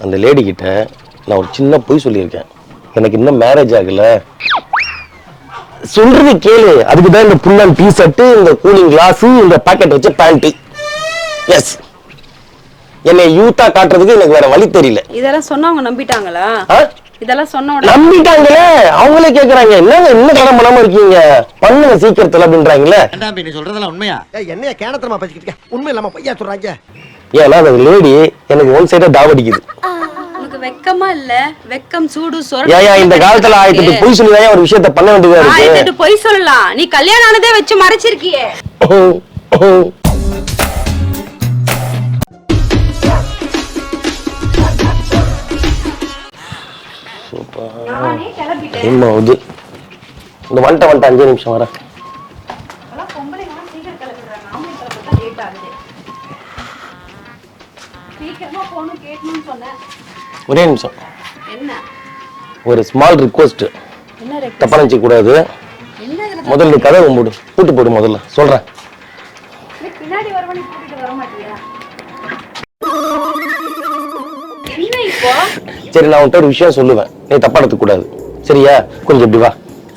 அந்த லேடி கிட்ட நான் ஒரு சின்ன பொய் சொல்லியிருக்கேன். எனக்கு இன்னும் மேரேஜ் ஆகல. சொல்றது கேளு. அதுக்கு தான் இந்த புல்லன் டீ ஷர்ட், இந்த கூலிங் கிளாஸ், இந்த பாக்கெட் வச்ச பேண்ட். எஸ், என்னை யூத்தா காட்டுறதுக்கு எனக்கு வேற வழி தெரியல. இதெல்லாம் சொன்னா அவங்க நம்பிட்டாங்களா? இதெல்லாம் சொன்ன உடனே நம்பிட்டாங்களே. அவங்களே கேக்குறாங்க, என்னங்க என்ன கடன் பண்ணாம இருக்கீங்க, பண்ணுங்க சீக்கிரத்துல அப்படின்றாங்களே. நீ சொல்றதெல்லாம் உண்மையா? என்னைய கேனத்தனமா பேசிக்கிட்டு உண்மை இல்லாம பையா சொல்றாங்க. ஏன்னா அந்த லேடி எனக்கு ஒன் சைடா தாவடிக்குது. உனக்கு வெக்கமா இல்ல? வெக்கம் சூடு ஏயா இந்த காலத்துல ஆயிட்டு பொய் சொல்லிதான் ஒரு விஷயத்த பண்ண வேண்டியதா இருக்கு. ஆயிட்டு பொய் சொல்லலாம். நீ கல்யாணம் ஆனதே வச்சு மறைச்சிருக்கியே. இந்த வந்துட்ட 5 நிமிஷம் வர. ஒரே நிமிஷம். ஒரு ஸ்மால் ரிக்வெஸ்ட். தப்பா நினைக்க கூடாது. முதல்ல கதவை மூடு, பூட்டு போடு. முதல்ல சொல்றேன். சரி, நான் உன்கிட்ட ஒரு விஷயம் சொல்லுவேன், நீ தப்பா எடுத்துக்க கூடாது. சரியா? கொஞ்சம் இப்படி வா.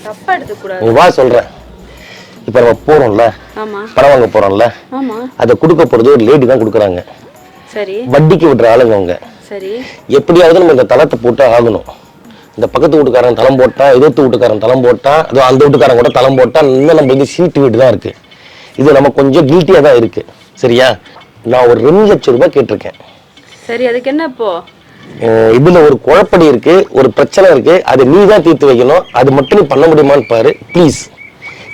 தப்பா எடுத்துக்க கூடாது. நீ வா சொல்றேன். இப்ப நம்ம போறோம்ல, பணம் வாங்க போறோம்ல, அதை கொடுக்க போறது ஒரு லேடி தான் கொடுக்குறாங்க. சரி. வட்டிக்கு விடுற ஆளுங்க அவங்க. சரி. எப்படியாவது நம்ம இந்த தளத்தை போட்டு ஆகணும். இந்த பக்கத்து வீட்டுக்காரன் தளம் போட்டா, எதிர்த்து வீட்டுக்காரன் தளம் போட்டா, அதோ அந்த வீட்டுக்காரன் கூட தளம் போட்டா, இன்னும் நம்ம வந்து சீட்டு வீட்டு தான் இருக்கு. இது நம்ம கொஞ்சம் கில்ட்டியா தான் இருக்கு. சரியா? நான் ஒரு 2 லட்சம் ரூபாய் கேட்டிருக்கேன். சரி, அதுக்கு என்ன இப்போ? இதுல ஒரு குழப்படி இருக்கு, ஒரு பிரச்சனை இருக்கு. அது நீ தான் தீர்த்து வைக்கணும். அது மட்டும் நீ பண்ண முடியுமான்னு பாரு ப்ளீஸ்.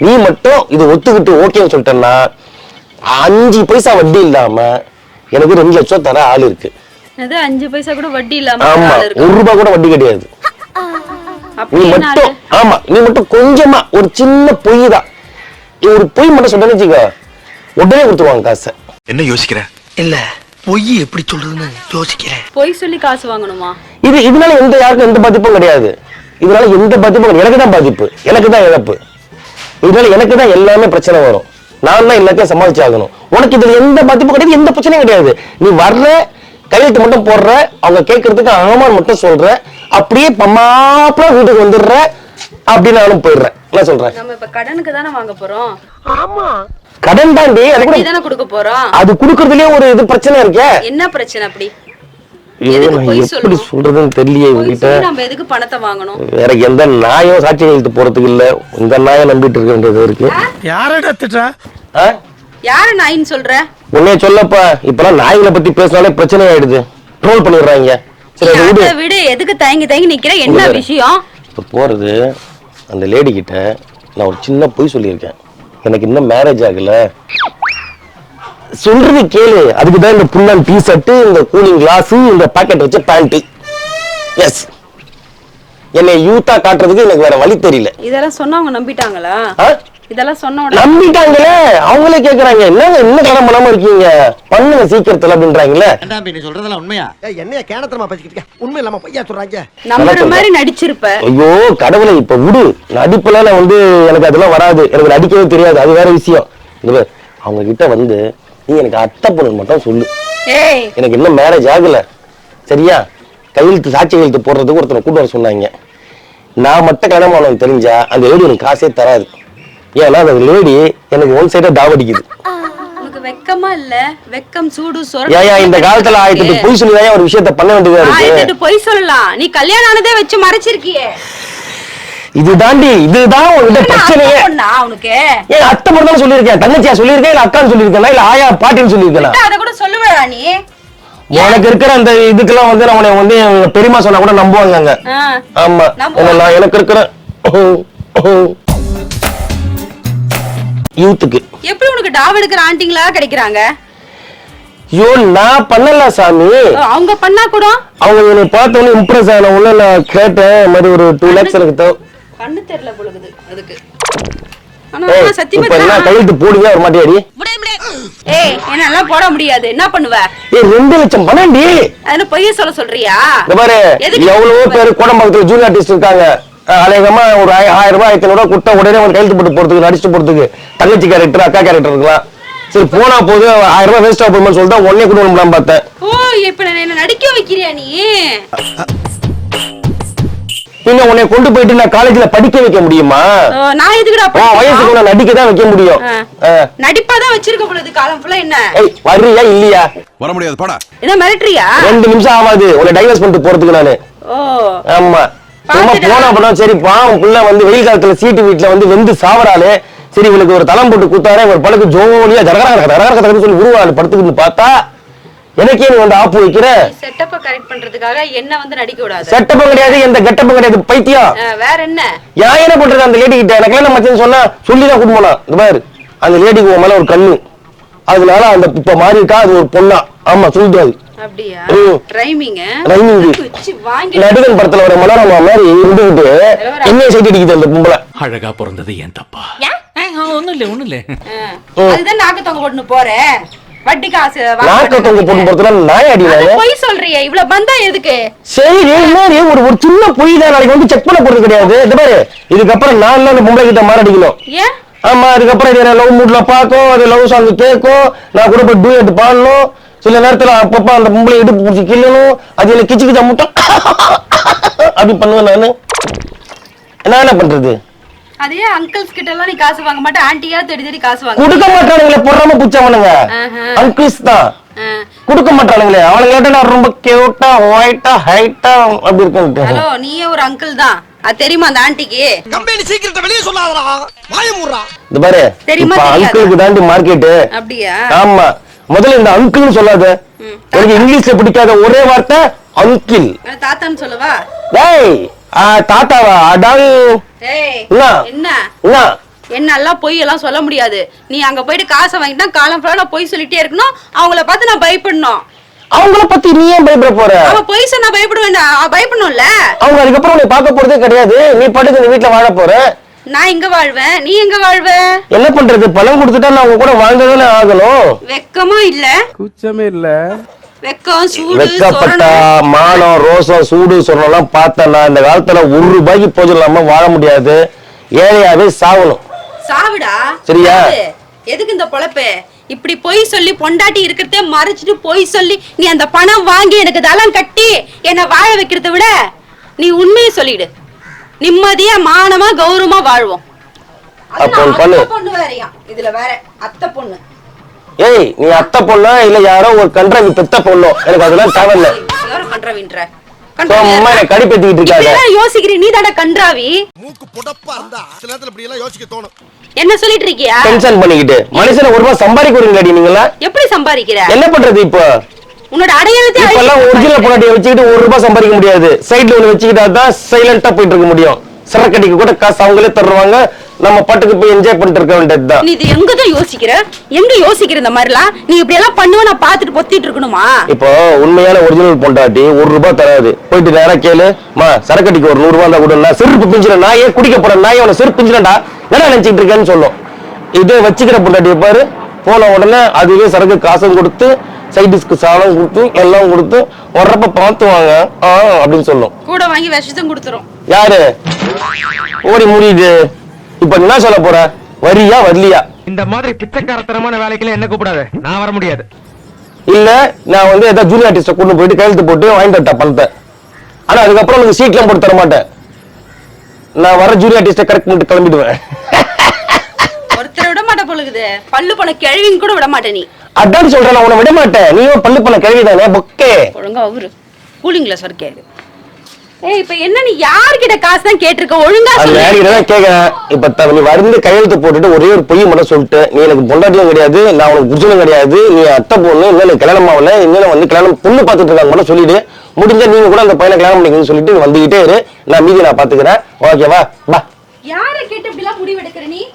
நீ மட்டும் இது ஒத்துக்கிட்டு ஓகேன்னு சொல்லிட்டேன்னா 5 பைசா வட்டி இல்லாம எனக்கு 2 லட்சம் தர ஆள் இருக்கு. 5 பைசா கூட வட்டி இல்லாம? ஆமா, 1 ரூபாய் கூட வட்டி கிடையாது. நீ மட்டும், ஆமா, நீ மட்டும் கொஞ்சமா ஒரு சின்ன பொய் தான், ஒரு பொய் மட்டும் சொல்றேன்னு வச்சுக்கோ, உடனே கொடுத்துருவாங்க காசை. என்ன யோசிக்கிற? இல்ல, பொய் எப்படி சொல்றதுன்னு யோசிக்கிறேன். பொய் சொல்லி காசு வாங்கணுமா? இதனால யாருக்கும் எந்த பாதிப்பும் கிடையாது. இதனால எந்த பாதிப்பும், எனக்கு தான் பாதிப்பு, எனக்கு தான் இழப்பு. இதனால எனக்கு தான் எல்லாமே பிரச்சனை வரும். நான் தான் எல்லாத்தையும் சமாளிச்சு ஆகணும். உனக்கு இதுல எந்த பாதிப்பும் கிடையாது, எந்த பிரச்சனையும் கிடையாது. நீ வர்ற, கையெழுத்து மட்டும் போடுற, அவங்க கேட்கறதுக்கு ஆமான்னு மட்டும் சொல்ற, அப்படியே பம்மாப்பா வீட்டுக்கு வந்துடுற, அப்படின்னு நானும் போயிடுறேன். என்ன சொல்றேன்? நம்ம இப்ப கடனுக்கு தானே வாங்க போறோம். ஆமா, கடன் தாண்டி தானே கொடுக்க போறோம். அது குடுக்கறதுலயே ஒரு இது பிரச்சனை இருக்கே. என்ன பிரச்சனை அப்படி? எப்படி சொல்றதுன்னு தெரியல. இவங்கிட்ட நம்ம எதுக்கு பணத்தை வாங்கணும்? வேற எந்த நாயும் சாட்சி கையெழுத்து போறதுக்கு இல்ல. இந்த நாயை நம்பிட்டு இருக்க வேண்டியது இருக்கு. யாரடா திட்டா? யாரு நாயின்னு சொல்ற? உன்னைய சொல்லப்பா. இப்பெல்லாம் நாய்களை பத்தி பேசினாலே பிரச்சனை ஆயிடுது, ட்ரோல் பண்ணிடுறாங்க. சரி, அதை விடு. எதுக்கு தயங்கி நிக்கிற? என்ன விஷயம்? இப்ப போறது, அந்த லேடி கிட்ட நான் ஒரு சின்ன பொய் சொல்லியிருக்கேன். எனக்கு இன்னும் மேரேஜ் ஆகல. சொல்றது கேளு. அதுக்கு தான் இந்த புல்லன் டீ ஷர்ட், இந்த கூலிங் கிளாஸ், இந்த பாக்கெட் வச்ச பேண்ட். எஸ், என்னை யூத்தா காட்டுறதுக்கு எனக்கு வேற வழி தெரியல. இதெல்லாம் சொன்னா அவங்க நம்பிட்டாங்களா? இதெல்லாம் சொன்ன உடனே நம்பிட்டாங்களே. அவங்களே கேக்குறாங்க, என்னங்க என்ன கடன் பண்ணாம இருக்கீங்க, பண்ணுங்க சீக்கிரத்துல அப்படின்றாங்களே. நீ சொல்றதெல்லாம் உண்மையா? என்னைய கேனத்தனமா பேசிக்கிட்டு உண்மை இல்லாம பையா சொல்றாங்க. நம்புற மாதிரி நடிச்சிருப்ப. ஐயோ கடவுளை, இப்ப விடு. நடிப்புல நான் எனக்கு அதெல்லாம் வராது, எனக்கு நடிக்கவே தெரியாது, அது வேற விஷயம். அவங்க கிட்ட நீ எனக்கு அத்தை பொண்ணு மட்டும் சொல்லு. எனக்கு இன்னும் மேரேஜ் ஆகல. சரியா? கையெழுத்து, சாட்சி கையெழுத்து போடுறதுக்கு ஒருத்தனை கூட்டு வர சொன்னாங்க. நான் மட்டும் கல்யாணம் பண்ணவங்க தெரிஞ்சா அந்த லேடி எனக்கு காசே தராது. ஏன்னா அந்த லேடி எனக்கு ஒன் சைடா தாவடிக்குது. உனக்கு வெக்கமா இல்ல? வெக்கம் சூடு ஏயா இந்த காலத்துல ஆயிட்டு பொய் சொல்லிதான் ஒரு விஷயத்த பண்ண வேண்டியதா இருக்கு. பொய் சொல்லலாம். நீ கல்யாணம் ஆனதே வச்சு மறைச்சிருக்கியே. இதுதான் உன்கிட்ட பிரச்சனையே. உனக்கு ஏன் அத்தை மட்டும் சொல்லியிருக்கேன், தங்கச்சியா சொல்லியிருக்கேன், இல்ல அக்கான்னு சொல்லியிருக்கேன், இல்ல ஆயா பாட்டின்னு சொல்லியிருக்கேன். அதை கூட சொல்லுவா நீ? உனக்கு இருக்கிற அந்த இதுக்கெல்லாம் நான் பெரியமா சொன்னா கூட நம்புவாங்க. ஆமா, எனக்கு இருக்கிற யூத்துக்கு எப்படி உனக்கு டாவ் எடுக்கிற ஆண்டிங்களா கிடைக்கிறாங்க? ஐயோ நான் பண்ணல சாமி, அவங்க பண்ணா கூட. அவங்க என்னை பார்த்தோன்னே இம்ப்ரெஸ் ஆன உடனே நான் கேட்டேன், மாதிரி ஒரு 2 lakhs எனக்கு கண்ணு தெரியல பொழுது அதுக்கு. கையெழுத்து போடுங்க ஒரு மாட்டியாடி. என்னெல்லாம் போட முடியாது, என்ன பண்ணுவ? 2 லட்சம் பணம்டி. அதுல பொய்ய சொல்றியா? பாரு, எவ்வளவோ பேரு கோடம்பாக்கத்துல ஜூனியர் ஆர்டிஸ்ட் இருக்காங்க. அநேகமா ஒரு 1000 ரூபாய் 1500 ரூபாய் கொடுத்தா உடனே கையெழுத்து போட்டு போறதுக்கு, நடிச்சுட்டு போறதுக்கு. தங்கச்சி கேரக்டர், அக்கா கேரக்டர் இருக்கலாம். சரி போனா போது 1000 ரூபாய் வேஸ்டா போகும்னு சொல்லிட்டு உடனே கூட பண்ணலாம் பார்த்தேன். ஓ இப்ப என்ன நடிக்க வைக்கிறியா நீ? பின்ன உன்னை கொண்டு போயிட்டு நான் காலேஜ்ல படிக்க வைக்க முடியுமா? நான் எதுக்குடா வயசுக்கு நான் நடிக்க தான் வைக்க முடியும். நடிப்பாதான் வச்சிருக்க பொழுது காலம் ஃபுல்லா என்ன? வர்றியா இல்லையா? வர முடியாது போடா. என்ன மிரட்டறியா? 2 நிமிஷம் ஆகாது உன்னை டைவர்ஸ் பண்ணிட்டு போறதுக்கு நானு. ஆமா சும்மா போனா பண்ணா சரி பாவம் புள்ள வந்து வெயில் காலத்துல சீட்டு வீட்டுல வந்து வெந்து சாவறாளே, சரி இவளுக்கு ஒரு தளம் போட்டு கூத்தாரே ஒரு பழக்கு ஜோலியா ஜரகரகரகரகரகரன்னு சொல்லி உருவாள் படுத்துக்கிட்டு பார்த்தா எனக்கே நீ வந்து ஆப்பு வைக்கிற. செட்டப்ப கரெக்ட் பண்றதுக்காக என்ன வந்து நடிக்க விடாத. செட்டப் கிடையாது எந்த கெட்டப் கிடையாது பைத்தியம். வேற என்ன? நான் என்ன பண்றது அந்த லேடி கிட்ட எனக்கு என்ன மச்சன்னு சொன்னா சொல்லிதான் கூட்டு போனா. இந்த பாரு அந்த லேடிக்கு உன் மேல ஒரு கண்ணு, அதனால அந்த இப்ப மாறி இருக்கா அது ஒரு பொண்ணா. ஆமா சொல்லிட்டாரு. அப்படியா? ரைமிங் நடிகன் படத்துல ஒரு மனோரமா மாதிரி இருந்துகிட்டு என்ன சைட் அடிக்குது அந்த பொம்பளை. அழகா பிறந்தது ஏன் தப்பா? ஒண்ணும் இல்ல அதுதான் நாக்க தொங்க போட்டு போறேன். வட்டி காசு நாக்க தொங்க போட்டு போறதுல நாய் அடிவாங்க. பொய் சொல்றியே இவ்வளவு பந்தா எதுக்கு? சரி ஒரு ஒரு சின்ன பொய் தான் நாளைக்கு வந்து செக் பண்ண போறது கிடையாது. இந்த பாரு இதுக்கப்புறம் நான் அந்த பொம்பளை கிட்ட மாறடிக்கணும். ஏன்? ஆமா அதுக்கப்புறம் இது லவ் மூட்ல பாக்கும், அது லவ் சாங் கேட்கும், நான் கூட போய் டூயட் பாடணும். சில நேரத்துல அப்பப்ப அந்த பொம்பளை இடுப்பு பிடிச்சி கிள்ளணும், அது என்ன கிச்சு கிச்சா முட்டும் அப்படி பண்ணுவேன் நானு. என்ன பண்றது? அதே அங்கிள்ஸ் கிட்ட எல்லாம் நீ காசு வாங்க மாட்டே, ஆன்ட்டியா தேடி தேடி காசு வாங்க. கொடுக்க மாட்டானுங்களே பொறாம புச்சவனுங்க. அங்கிள்ஸ் தான் கொடுக்க மாட்டானுங்களே. அவனுங்க கேட்டா நான் ரொம்ப கியூட்டா ஒயிட்டா ஹைட்டா அப்படி இருக்கேன். ஹலோ நீயே ஒரு அங்கிள் தான், அது தெரியுமா அந்த ஆன்ட்டிக்கு? கம்பெனி சீக்கிரத்தை வெளியே சொல்லாதடா வாய மூடுறா. இந்த பாரு தெரியுமா அங்கிளுக்கு தாண்டி மார்க்கெட். அப்படியா? ஆமா முதல்ல இந்த அங்கிள்னு சொல்லாத. எனக்கு இங்கிலீஷ்ல பிடிக்காத ஒரே வார்த்தை அங்கிள். தாத்தான்னு சொல்லவா? டேய் தாத்தாவா அடாங். என்ன என்னெல்லாம் பொய் எல்லாம் சொல்ல முடியாது. நீ அங்க போயிட்டு காசை வாங்கிட்டா காலம் ஃபுல்லா பொய் சொல்லிட்டே இருக்கணும். அவங்கள பார்த்து நான் பயப்படணும். அவங்கள பத்தி நீ ஏன் பயப்பட போற? அவன் பொய் சொன்னா பயப்படுவேன், பயப்படணும்ல. அவங்க அதுக்கப்புறம் உன்னை பார்க்க போறதே கிடையாது. நீ பாட்டுக்கு இந்த வீட்டுல வாழ போற. நான் இங்க வாழ்வேன், நீ எங்க வாழ்வ? என்ன பண்றது? பணம் கொடுத்துட்டா நான் உங்க கூட வாழ்ந்ததானே ஆகணும். வெக்கமா இல்ல? குச்சமே இல்ல. வெக்கம் சூடு வெக்கப்பட்ட மானம் ரோசம் சூடு சொன்னெல்லாம் பார்த்தா இந்த காலத்துல 1 ரூபாய்க்கு போஜனம் இல்லாம வாழ முடியாது. ஏழையாவே சாவணும். சாவுடா சரியா? எதுக்கு இந்த பொழப்பு? இப்படி பொய் சொல்லி பொண்டாட்டி இருக்கிறதே மறைச்சிட்டு பொய் சொல்லி நீ அந்த பணம் வாங்கி எனக்கு தலம் கட்டி என்ன வாழ வைக்கிறத விட நீ உண்மையை சொல்லிடு. நிம்மதியா மானமா கௌரவமா வாழ்வோம். பொண்ணு வேறயா இதுல வேற அத்தை பொண்ணு. ஏய் நீ அத்தை பொண்ணா இல்ல யாரோ ஒரு கன்றவி பெத்த பொண்ணோ? எனக்கு அதெல்லாம் தேவையில்ல. யாரோ கன்றவின்ற அம்மா என்ன கடிப்பேத்திட்டு இருக்காங்க. யோசிக்கிறீ நீ தான கன்றாவி. மூக்கு புடப்பா இருந்தா சில நேரத்துல இப்படி எல்லாம் யோசிக்க தோணும். என்ன சொல்லிட்டு இருக்கியா? டென்ஷன் பண்ணிக்கிட்டு மனுஷனை 1 ரூபாய் சம்பாதிக்கிறீங்களாடி நீங்களா? எப்படி சம்பாதிக்கிற? என்ன பண்றது இப்போ? உன்னோட அடையாளத்தை இப்பெல்லாம் ஒரிஜினல் பொண்டாட்டியை வச்சுக்கிட்டு 1 ரூபாய் சம்பாதிக்க முடியாது. சைடுல ஒண்ணு வச்சுக்கிட்டா தான் சைலண்டா போயிட்டு இருக்க முடியும். சரக்கடிக்கு கூட காசு அவங்களே தருவாங்க. நம்ம பாட்டுக்கு போய் என்ஜாய் பண்ணிட்டு இருக்க வேண்டியதுதான். நீ இது எங்கதான் யோசிக்கிற? எங்க யோசிக்கிற இந்த மாதிரிலாம்? நீ இப்படி எல்லாம் பண்ணுவ நான் பாத்துட்டு பொத்திட்டு இருக்கணுமா? இப்போ உண்மையான ஒரிஜினல் பொண்டாட்டி 1 ரூபாய் தராது. போயிட்டு நேரா கேளு, மா சரக்கடிக்கு ஒரு 100 ரூபாய் தான் கொடுனா செருப்பு பிஞ்சிடும். நான் ஏன் குடிக்க போறேன்? நான் அவனை செருப்பு பிஞ்சிடா என்ன நினைச்சிட்டு இருக்கேன்னு சொல்லும். இதே வச்சுக்கிற பொண்டாட்டியை பாரு, போன உடனே அதுவே சரக்கு காசும் கொடுத்து சைடிஸ்க்கு சாலம் கொடுத்து எல்லாம் கொடுத்து வர்றப்ப பார்த்துவாங்க அப்படின்னு சொல்லும். கூட வாங்கி விஷத்தையும் கொடுத்துரும். யாரு ஓடி முடியுது? இப்ப என்ன சொல்ல போற? வரியா வரலியா? இந்த மாதிரி பிச்சைக்காரத்தனமான வேலைக்கெல்லாம் என்ன கூப்பிடாத, நான் வர முடியாது. இல்ல நான் வந்து ஏதாவது ஜூனியர் ஆர்டிஸ்ட கொண்டு போயிட்டு கையெழுத்து போட்டு வாங்கிட்டு வரட்டா பணத்தை. ஆனா அதுக்கப்புறம் உங்களுக்கு சீட்லாம் போட்டு தர மாட்டேன். நான் வர ஜூனியர் ஆர்டிஸ்ட கரெக்ட் பண்ணிட்டு கிளம்பிடுவேன். ஒருத்தரை விட மாட்டேன் பொழுது பல்லு பண்ண கிழவிங்க கூட விட மாட்டேன். நீ அதான் சொல்றேன், நான் உன்னை விட மாட்டேன். நீயும் பல்லு பண்ண கிழவிதானே பொக்கே. ஒழுங்கா அவரு கூலிங்ல சர்க்கேரு. ஏய் இப்ப என்ன நீ யார்கிட்ட காசு தான் கேட்டிருக்க? ஒழுங்கா சொல்லு. நான் யார்கிட்ட தான் கேக்குறேன். இப்ப நீ வந்து கையெழுத்து போட்டுட்டு ஒரே ஒரு பொய் மட்டும் சொல்லிட்டு, நீ எனக்கு பொண்டாட்டியும் கிடையாது, நான் உனக்கு புருஷனும் கிடையாது, நீ அத்தை பொண்ணு, இன்னும் கல்யாணம் ஆகல, இன்னும் வந்து கல்யாணம் பொண்ணு பாத்துட்டு இருக்காங்க மட்டும் சொல்லிடு. முடிஞ்சா நீங்க கூட அந்த பையனை கல்யாணம் பண்ணிக்கணும்னு சொல்லிட்டு வந்துகிட்டே இரு. நான் மீதி நான் பாத்துக்கிறேன். ஓகேவா? பா. யாரை கேட்டு இப்படி எல்லாம் முடிவு எடுக்கிற நீ?